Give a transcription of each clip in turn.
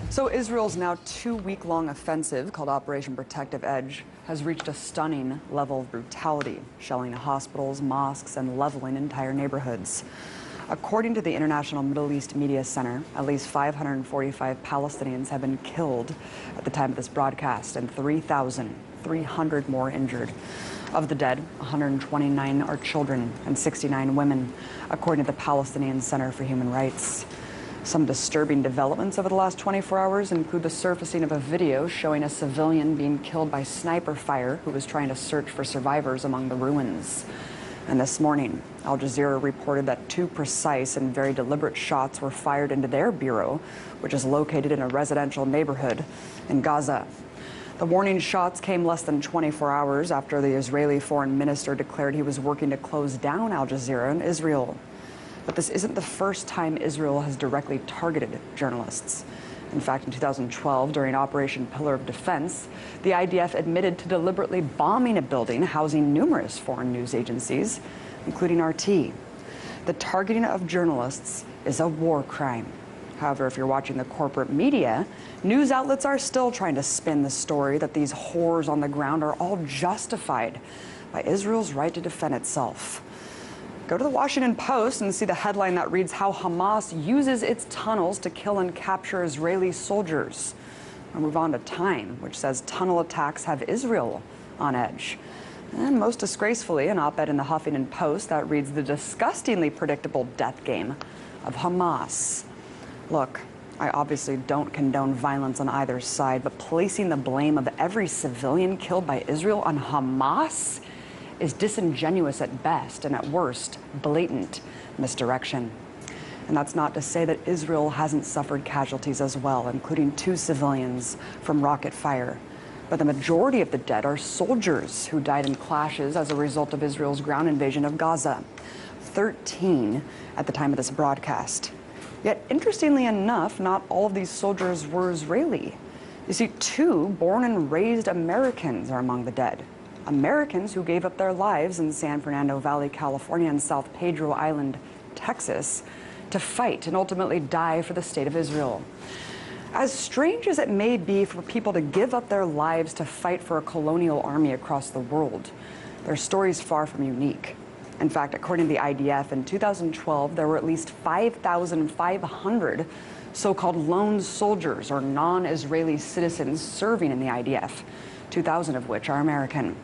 So Israel's now 2-week-long offensive, called Operation Protective Edge, has reached a stunning level of brutality, shelling hospitals, mosques, and leveling entire neighborhoods. According to the International Middle East Media Center, at least 545 Palestinians have been killed at the time of this broadcast, and 3,300 more injured. Of the dead, 129 are children and 69 women, according to the Palestinian Center for Human Rights. Some disturbing developments over the last 24 hours include the surfacing of a video showing a civilian being killed by sniper fire who was trying to search for survivors among the ruins. And this morning, Al Jazeera reported that 2 precise and very deliberate shots were fired into their bureau, which is located in a residential neighborhood in Gaza. The warning shots came less than 24 hours after the Israeli foreign minister declared he was working to close down Al Jazeera in Israel. But this isn't the first time Israel has directly targeted journalists. In fact, in 2012, during Operation Pillar of Defense, the IDF admitted to deliberately bombing a building housing numerous foreign news agencies, including RT. The targeting of journalists is a war crime. However, if you're watching the corporate media, news outlets are still trying to spin the story that these horrors on the ground are all justified by Israel's right to defend itself. Go to the Washington Post and see the headline that reads how Hamas uses its tunnels to kill and capture Israeli soldiers. I'll move on to Time, which says tunnel attacks have Israel on edge. And most disgracefully, an op-ed in the Huffington Post that reads the disgustingly predictable death game of Hamas. Look, I obviously don't condone violence on either side, but placing the blame of every civilian killed by Israel on Hamas is disingenuous at best and at worst, blatant misdirection. And that's not to say that Israel hasn't suffered casualties as well, including 2 civilians from rocket fire. But the majority of the dead are soldiers who died in clashes as a result of Israel's ground invasion of Gaza. 13 at the time of this broadcast. Yet, interestingly enough, not all of these soldiers were Israeli. You see, 2 born and raised Americans are among the dead. Americans who gave up their lives in San Fernando Valley, California, and South Pedro Island, Texas, to fight and ultimately die for the state of Israel. As strange as it may be for people to give up their lives to fight for a colonial army across the world, their story is far from unique. In fact, according to the IDF, in 2012, there were at least 5,500 so-called lone soldiers or non-Israeli citizens serving in the IDF, 2,000 of which are American.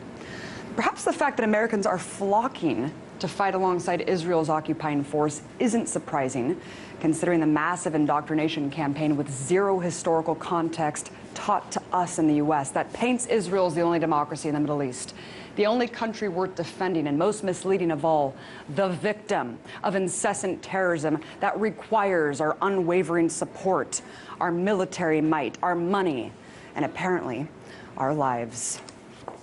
Perhaps the fact that Americans are flocking to fight alongside Israel's occupying force isn't surprising, considering the massive indoctrination campaign with zero historical context taught to us in the U.S. that paints Israel as the only democracy in the Middle East, the only country worth defending, and most misleading of all, the victim of incessant terrorism that requires our unwavering support, our military might, our money, and apparently our lives.